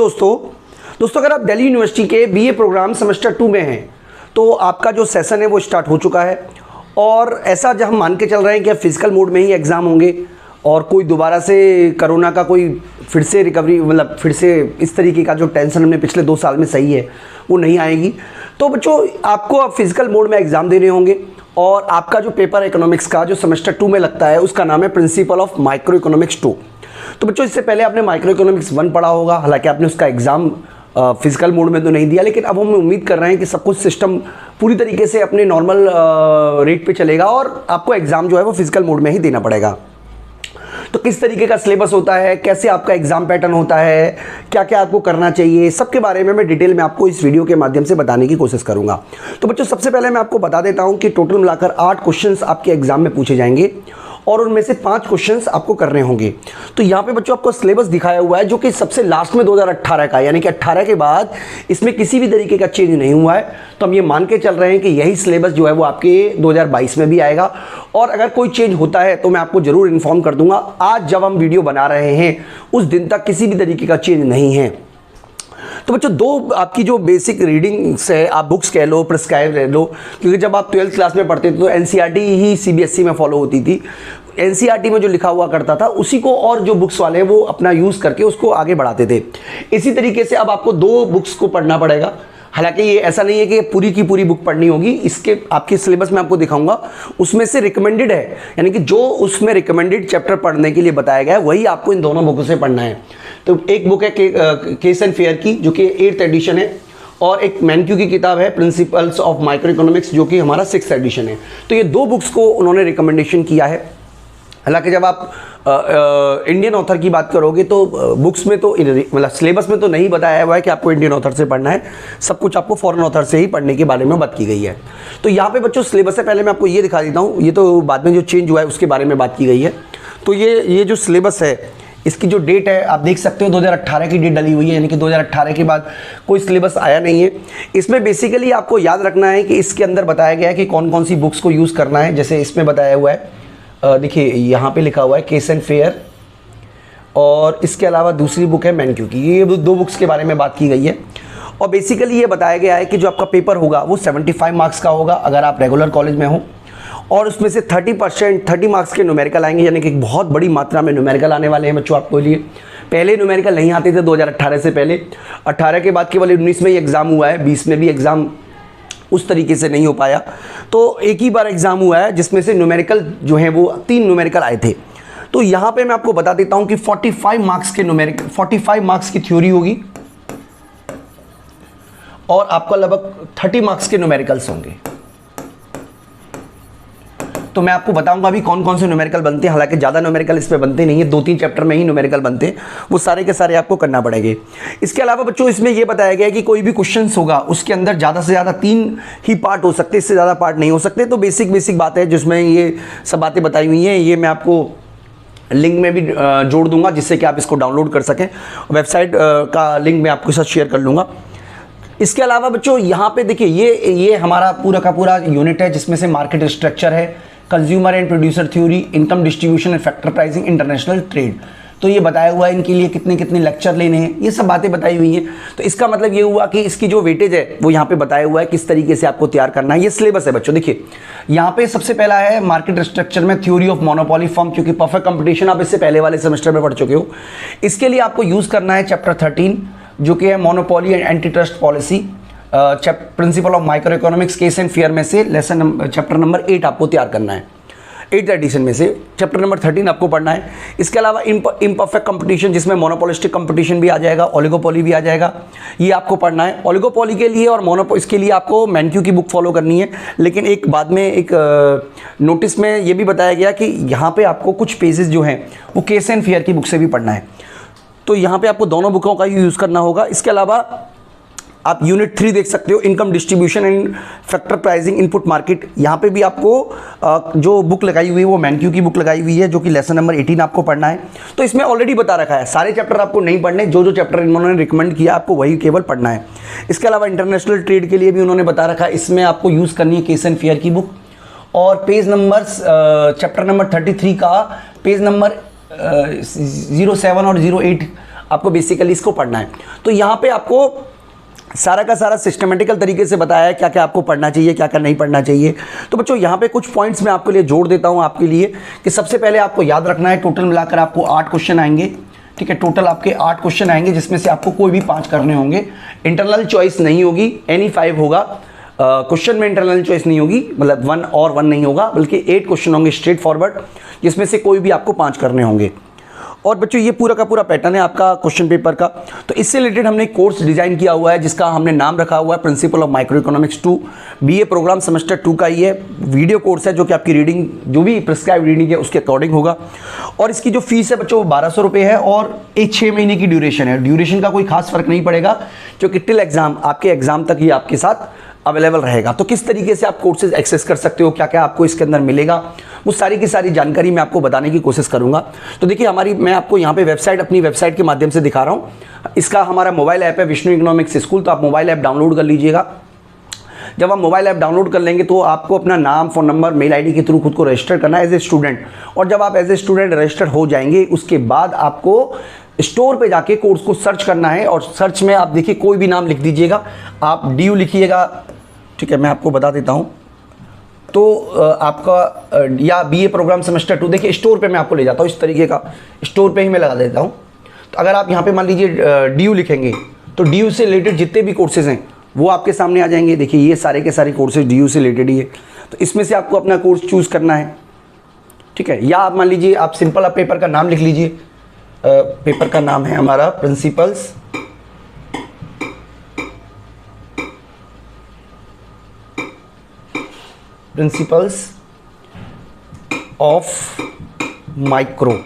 दोस्तों अगर आप दिल्ली यूनिवर्सिटी के बीए प्रोग्राम सेमेस्टर 2 में हैं तो आपका जो सेशन है वो स्टार्ट हो चुका है। और ऐसा जब हम मान के चल रहे हैं कि अब फिजिकल मोड में ही एग्ज़ाम होंगे और कोई दोबारा से कोरोना का कोई फिर से रिकवरी मतलब फिर से इस तरीके का जो टेंशन हमने पिछले 2 साल में सही है वो नहीं आएगी। तो बच्चों आपको अब फिजिकल मोड में एग्ज़ाम देने होंगे और आपका जो पेपर इकोनॉमिक्स का जो सेमेस्टर 2 में लगता है उसका नाम है प्रिंसिपल ऑफ माइक्रो इकोनॉमिक्स 2। तो बच्चों इससे पहले आपने माइक्रो इकोनॉमिक्स 1 पढ़ा होगा, हालांकि आपने उसका एग्ज़ाम फिजिकल मोड में तो नहीं दिया, लेकिन अब हम उम्मीद कर रहे हैं कि सब कुछ सिस्टम पूरी तरीके से अपने नॉर्मल रेट पे चलेगा और आपको एग्ज़ाम जो है वो फिजिकल मोड में ही देना पड़ेगा। तो किस तरीके का सिलेबस होता है, कैसे आपका एग्ज़ाम पैटर्न होता है, क्या क्या आपको करना चाहिए, सबके बारे में मैं डिटेल में आपको इस वीडियो के माध्यम से बताने की कोशिश करूंगा। तो बच्चों सबसे पहले मैं आपको बता देता हूं कि टोटल मिलाकर 8 क्वेश्चंस आपके एग्ज़ाम में पूछे जाएंगे और उनमें से 5 क्वेश्चंस आपको करने होंगे। तो यहाँ पे बच्चों आपको सिलेबस दिखाया हुआ है जो कि सबसे लास्ट में 2018 का, यानी कि 18 के बाद इसमें किसी भी तरीके का चेंज नहीं हुआ है। तो हम ये मान के चल रहे हैं कि यही सिलेबस जो है वो आपके 2022 में भी आएगा और अगर कोई चेंज होता है तो मैं आपको ज़रूर इन्फॉर्म कर दूंगा। आज जब हम वीडियो बना रहे हैं उस दिन तक किसी भी तरीके का चेंज नहीं है। तो बच्चों 2 आपकी जो बेसिक रीडिंग्स है, आप बुक्स कह लो, प्रिस्क्राइब कह लो, क्योंकि जब आप 12th क्लास में पढ़ते थे तो एनसीईआरटी ही सीबीएसई में फॉलो होती थी। एनसीईआरटी में जो लिखा हुआ करता था उसी को और जो बुक्स वाले हैं वो अपना यूज़ करके उसको आगे बढ़ाते थे। इसी तरीके से अब आपको 2 बुक्स को पढ़ना पड़ेगा। हालांकि ये ऐसा नहीं है कि पूरी की पूरी बुक पढ़नी होगी, इसके आपके सिलेबस में आपको दिखाऊंगा उसमें से रिकमेंडेड है, यानी कि जो उसमें रिकमेंडेड चैप्टर पढ़ने के लिए बताया गया है वही आपको इन दोनों बुकों से पढ़ना है। तो एक बुक है केस एंड फेयर की जो कि 8th एडिशन है और एक मैनक्यू की किताब है प्रिंसिपल्स ऑफ माइक्रो इकोनॉमिक्स जो कि हमारा 6th एडिशन है। तो ये 2 बुक्स को उन्होंने रिकमेंडेशन किया है। हालांकि जब आप इंडियन ऑथर की बात करोगे तो बुक्स में तो मतलब सिलेबस में तो नहीं बताया हुआ है कि आपको इंडियन ऑथर से पढ़ना है, सब कुछ आपको फॉरेन ऑथर से ही पढ़ने के बारे में बात की गई है। तो यहाँ पे बच्चों सिलेबस से पहले मैं आपको ये दिखा देता हूँ, ये तो बाद में जो चेंज हुआ है उसके बारे में बात की गई है। तो ये जो सिलेबस है इसकी जो डेट है आप देख सकते हो 2018 की डेट डली हुई है, यानी कि 2018 के बाद कोई सिलेबस आया नहीं है। इसमें बेसिकली आपको याद रखना है कि इसके अंदर बताया गया है कि कौन कौन सी बुक्स को यूज़ करना है। जैसे इसमें बताया हुआ है, देखिए यहाँ पे लिखा हुआ है केस एंड फेयर और इसके अलावा दूसरी बुक है मैनक्यू की। ये 2 बुक्स के बारे में बात की गई है और बेसिकली ये बताया गया है कि जो आपका पेपर होगा वो 75 मार्क्स का होगा अगर आप रेगुलर कॉलेज में हो और उसमें से 30 मार्क्स के न्यूमेरिकल आएंगे, यानी कि एक बहुत बड़ी मात्रा में न्यूमेरिकल आने वाले हैं बच्चों आपको लिए। पहले न्यूमेरिकल नहीं आते थे 2018 से पहले, 18 के बाद केवल 19 में ही एग्ज़ाम हुआ है, 20 में भी एग्ज़ाम उस तरीके से नहीं हो पाया। तो एक ही बार एग्ज़ाम हुआ है जिसमें से न्यूमेरिकल जो है वो 3 न्यूमेरिकल आए थे। तो यहाँ पे मैं आपको बता देता हूँ कि 45 मार्क्स के न्यूमेरिकल, 45 मार्क्स की थ्योरी होगी और आपका लगभग 30 मार्क्स के न्यूमेरिकल्स होंगे। तो मैं आपको बताऊंगा अभी कौन कौन से न्यूमेरिकल बनते हैं। हालांकि ज़्यादा न्यूमेरिकल इस पे बनते नहीं है, 2-3 चैप्टर में ही न्यूमेरिकल बनते हैं, वो सारे के सारे आपको करना पड़ेंगे। इसके अलावा बच्चों इसमें ये बताया गया है कि कोई भी क्वेश्चंस होगा उसके अंदर ज़्यादा से ज़्यादा 3 ही पार्ट हो सकते, इससे ज़्यादा पार्ट नहीं हो सकते। तो बेसिक बात है जिसमें ये सब बातें बताई हुई हैं, ये मैं आपको लिंक में भी जोड़ दूंगा जिससे कि आप इसको डाउनलोड कर सकें। वेबसाइट का लिंक मैं आपके साथ शेयर कर लूँगा। इसके अलावा बच्चों यहाँ पे देखिए ये हमारा पूरा का पूरा यूनिट है जिसमें से मार्केट स्ट्रक्चर है, consumer and producer theory, income distribution and factor pricing, international trade. तो ये बताया हुआ है इनके लिए कितने कितने लेक्चर लेने हैं, ये सब बातें बताई हुई हैं। तो इसका मतलब ये हुआ कि इसकी जो वेटेज है वो यहाँ पे बताया हुआ है किस तरीके से आपको तैयार करना है। ये सिलेबस है बच्चों। देखिए यहाँ पे सबसे पहला है मार्केट स्ट्रक्चर में थ्योरी ऑफ मोनोपोली फर्म, क्योंकि परफेक्ट कंपटीशन आप इससे पहले वाले सेमेस्टर में पढ़ चुके हो। इसके लिए आपको यूज़ करना है चैप्टर 13 जो कि है monopoly and anti trust policy, principal of micro economics case and fair में से चैप्टर नंबर 8 आपको तैयार करना है। 8th एडिशन में से चैप्टर नंबर 13 आपको पढ़ना है। इसके अलावा इम्परफेक्ट कंपटीशन जिसमें मोनोपोलिस्टिक कंपटीशन भी आ जाएगा, ओलिगोपोली भी आ जाएगा, ये आपको पढ़ना है। ओलिगोपोली के लिए और इसके लिए आपको मैनक्यू की बुक फॉलो करनी है। लेकिन एक बाद में एक नोटिस में ये भी बताया गया कि यहाँ पे आपको कुछ पेजेस जो हैं वो केस एंड फेयर की बुक से भी पढ़ना है। तो यहाँ पे आपको दोनों बुकों का यूज़ करना होगा। इसके अलावा आप यूनिट 3 देख सकते हो, income distribution and factor pricing input market. यहाँ पे भी आपको जो बुक लगाई हुई है वो मैनक्यू की बुक लगाई हुई है जो कि लेसन नंबर 18 आपको पढ़ना है। तो इसमें ऑलरेडी बता रखा है, सारे चैप्टर आपको नहीं पढ़ने, जो चैप्टर इन्होंने रिकमेंड किया आपको वही केवल पढ़ना है। इसके अलावा इंटरनेशनल ट्रेड के लिए भी उन्होंने बता रखा है, इसमें आपको यूज़ करनी है केस एंड फेयर की बुक। और पेज नंबर चैप्टर नंबर 33 का पेज नंबर 07 और 08 आपको बेसिकली इसको पढ़ना है। तो यहाँ पे आपको सारा का सारा सिस्टमेटिकल तरीके से बताया है क्या क्या आपको पढ़ना चाहिए, क्या क्या नहीं पढ़ना चाहिए। तो बच्चों यहाँ पे कुछ पॉइंट्स मैं आपके लिए जोड़ देता हूँ आपके लिए कि सबसे पहले आपको याद रखना है, टोटल मिलाकर आपको 8 क्वेश्चन आएंगे, ठीक है। टोटल आपके 8 क्वेश्चन आएंगे जिसमें से आपको कोई भी 5 करने होंगे। इंटरनल चॉइस नहीं होगी, एनी 5 होगा। क्वेश्चन में इंटरनल चॉइस नहीं होगी, मतलब 1 और 1 नहीं होगा, बल्कि 8 क्वेश्चन होंगे स्ट्रेट फॉरवर्ड, जिसमें से कोई भी आपको 5 करने होंगे। और बच्चों ये पूरा का पूरा पैटर्न है आपका क्वेश्चन पेपर का। तो इससे रिलेटेड हमने एक कोर्स डिजाइन किया हुआ है जिसका हमने नाम रखा हुआ है principle of micro economics 2, BA program semester 2 का ये वीडियो कोर्स है जो कि आपकी रीडिंग जो भी प्रिस्क्राइब रीडिंग है उसके अकॉर्डिंग होगा। और इसकी जो फीस है बच्चों वो 1200 रुपये है और एक 6 महीने की ड्यूरेशन है। ड्यूरेशन का कोई खास फर्क नहीं पड़ेगा क्योंकि टिल एग्जाम, आपके एग्जाम तक ही आपके साथ अवेलेबल रहेगा। तो किस तरीके से आप कोर्सेज एक्सेस कर सकते हो, क्या क्या आपको इसके अंदर मिलेगा, वो सारी की सारी जानकारी मैं आपको बताने की कोशिश करूंगा। तो देखिए मैं आपको यहाँ पे वेबसाइट, अपनी वेबसाइट के माध्यम से दिखा रहा हूँ। इसका हमारा मोबाइल ऐप है विष्णु इकोनॉमिक्स स्कूल, तो आप मोबाइल ऐप डाउनलोड कर लीजिएगा। जब आप मोबाइल ऐप डाउनलोड कर लेंगे तो आपको अपना नाम, फ़ोन नंबर, मेल आईडी के थ्रू खुद को रजिस्टर करना है एज ए स्टूडेंट। और जब आप एज ए स्टूडेंट रजिस्टर हो जाएंगे उसके बाद आपको स्टोर पे जाके कोर्स को सर्च करना है। और सर्च में आप देखिए कोई भी नाम लिख दीजिएगा, आप DU लिखिएगा, ठीक है, मैं आपको बता देता हूँ। तो आपका या बीए प्रोग्राम सेमेस्टर 2, देखिए स्टोर पे मैं आपको ले जाता हूँ, इस तरीके का स्टोर पे ही मैं लगा देता हूँ। तो अगर आप यहाँ पे मान लीजिए DU लिखेंगे तो DU से रिलेटेड जितने भी कोर्सेज हैं वो आपके सामने आ जाएंगे। देखिए ये सारे के सारे कोर्सेज DU से रिलेटेड ही है, तो इसमें से आपको अपना कोर्स चूज़ करना है, ठीक है। या आप मान लीजिए आप सिंपल आप पेपर का नाम लिख लीजिए। पेपर का नाम है हमारा प्रिंसिपल्स ऑफ माइक्रो।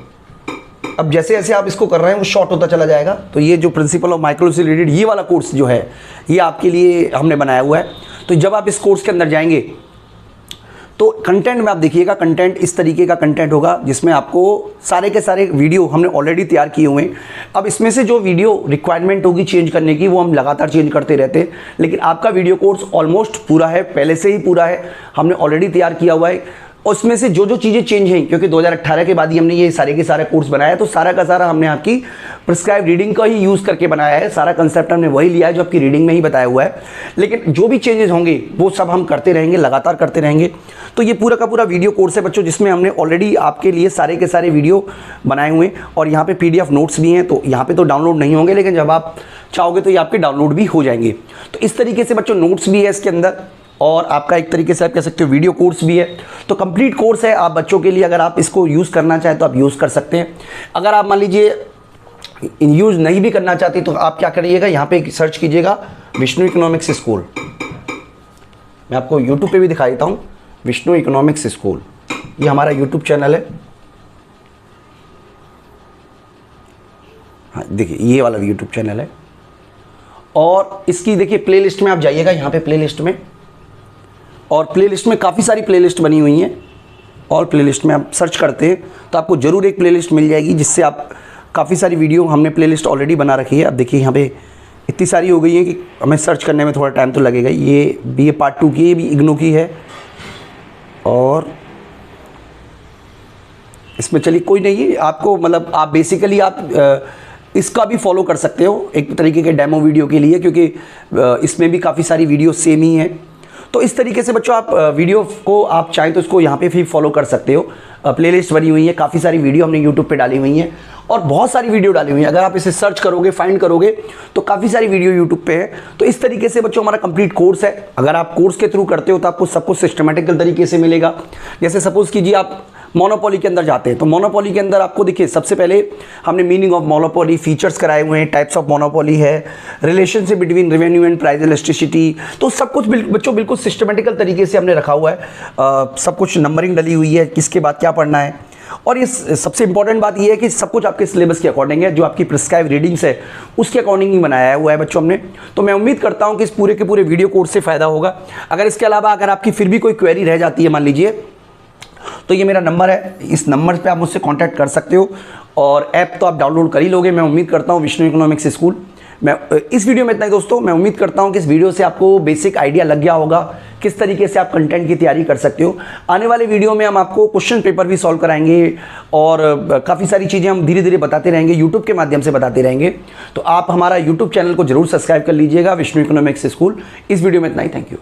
अब जैसे जैसे आप इसको कर रहे हैं वो शॉर्ट होता चला जाएगा। तो ये जो प्रिंसिपल ऑफ माइक्रो से रिलेटेड ये वाला कोर्स जो है ये आपके लिए हमने बनाया हुआ है। तो जब आप इस कोर्स के अंदर जाएंगे तो कंटेंट में आप देखिएगा, कंटेंट इस तरीके का कंटेंट होगा जिसमें आपको सारे के सारे वीडियो हमने ऑलरेडी तैयार किए हुए हैं। अब इसमें से जो वीडियो रिक्वायरमेंट होगी चेंज करने की वो हम लगातार चेंज करते रहते हैं, लेकिन आपका वीडियो कोर्स ऑलमोस्ट पूरा है, पहले से ही पूरा है, हमने ऑलरेडी तैयार किया हुआ है। उसमें से जो जो चीज़ें चेंज हैं, क्योंकि 2018 के बाद ही हमने ये सारे के सारे कोर्स बनाया, तो सारा का सारा हमने आपकी प्रिस्क्राइब रीडिंग का ही यूज़ करके बनाया है। सारा कंसेप्ट हमने वही लिया है जो आपकी रीडिंग में ही बताया हुआ है, लेकिन जो भी चेंजेस होंगे वो सब हम करते रहेंगे, लगातार करते रहेंगे। तो ये पूरा का पूरा वीडियो कोर्स है बच्चों जिसमें हमने ऑलरेडी आपके लिए सारे के सारे वीडियो बनाए हुए हैं। और यहाँ पे PDF नोट्स भी हैं, तो यहाँ पे तो डाउनलोड नहीं होंगे, लेकिन जब आप चाहोगे तो ये आपके डाउनलोड भी हो जाएंगे। तो इस तरीके से बच्चों नोट्स भी है इसके अंदर, और आपका एक तरीके से आप कह सकते हो वीडियो कोर्स भी है। तो कंप्लीट कोर्स है आप बच्चों के लिए, अगर आप इसको यूज़ करना चाहें तो आप यूज़ कर सकते हैं। अगर आप मान लीजिए यूज़ नहीं भी करना चाहते तो आप क्या करिएगा, यहाँ पे सर्च कीजिएगा विष्णु इकोनॉमिक्स स्कूल। मैं आपको यूट्यूब पे भी दिखा देता हूँ, विष्णु इकोनॉमिक्स स्कूल, ये हमारा यूट्यूब चैनल है। हाँ देखिए ये वाला यूट्यूब चैनल है, और इसकी देखिए प्लेलिस्ट में आप जाइएगा, यहाँ पे प्लेलिस्ट में, और प्लेलिस्ट में काफ़ी सारी प्लेलिस्ट बनी हुई हैं। और प्लेलिस्ट में आप सर्च करते हैं तो आपको ज़रूर एक प्लेलिस्ट मिल जाएगी जिससे आप काफ़ी सारी वीडियो, हमने प्लेलिस्ट ऑलरेडी बना रखी है। अब देखिए यहाँ पे इतनी सारी हो गई है कि हमें सर्च करने में थोड़ा टाइम तो लगेगा। ये BA पार्ट 2 की, ये भी इग्नू की है, और इसमें चलिए कोई नहीं है, आपको मतलब आप बेसिकली आप इसका भी फॉलो कर सकते हो एक तरीके के डेमो वीडियो के लिए, क्योंकि इसमें भी काफ़ी सारी वीडियो सेम ही हैं। तो इस तरीके से बच्चों आप वीडियो को आप चाहें तो इसको यहाँ पे भी फॉलो कर सकते हो। प्लेलिस्ट बनी हुई है, काफ़ी सारी वीडियो हमने यूट्यूब पे डाली हुई हैं, और बहुत सारी वीडियो डाली हुई हैं। अगर आप इसे सर्च करोगे, फाइंड करोगे तो काफ़ी सारी वीडियो यूट्यूब पे है। तो इस तरीके से बच्चों हमारा कंप्लीट कोर्स है। अगर आप कोर्स के थ्रू करते हो तो आपको सब कुछ सिस्टमेटिकल तरीके से मिलेगा। जैसे सपोज कीजिए आप मोनोपोली के अंदर जाते हैं, तो मोनोपोली के अंदर आपको देखिए सबसे पहले हमने मीनिंग ऑफ मोनोपोली, फीचर्स कराए हुए हैं, टाइप्स ऑफ मोनोपोली है, relationship between revenue and price elasticity. तो सब कुछ बच्चों बिल्कुल सिस्टमेटिकल तरीके से हमने रखा हुआ है। सब कुछ नंबरिंग डली हुई है, किसके बाद क्या पढ़ना है। और ये सबसे इंपॉर्टेंट बात ये है कि सब कुछ आपके सिलेबस के अकॉर्डिंग है, जो आपकी प्रिस्क्राइब रीडिंग्स है उसके अकॉर्डिंग ही बनाया हुआ है बच्चों हमने। तो मैं उम्मीद करता हूँ कि इस पूरे के पूरे वीडियो कोर्स से फ़ायदा होगा। अगर इसके अलावा अगर आपकी फिर भी कोई क्वेरी रह जाती है मान लीजिए, तो ये मेरा नंबर है, इस नंबर पे आप मुझसे कांटेक्ट कर सकते हो। और ऐप तो आप डाउनलोड कर ही लोगे, मैं उम्मीद करता हूँ विष्णु इकोनॉमिक्स स्कूल। मैं इस वीडियो में इतना ही दोस्तों। मैं उम्मीद करता हूं कि इस वीडियो से आपको बेसिक आइडिया लग गया होगा किस तरीके से आप कंटेंट की तैयारी कर सकते हो। आने वाले वीडियो में हम आपको क्वेश्चन पेपर भी सॉल्व कराएंगे और काफ़ी सारी चीज़ें हम धीरे धीरे बताते रहेंगे, यूट्यूब के माध्यम से बताते रहेंगे। तो आप हमारा यूट्यूब चैनल को जरूर सब्सक्राइब कर लीजिएगा, विष्णु इकोनॉमिक्स स्कूल। इस वीडियो में इतना ही, थैंक यू।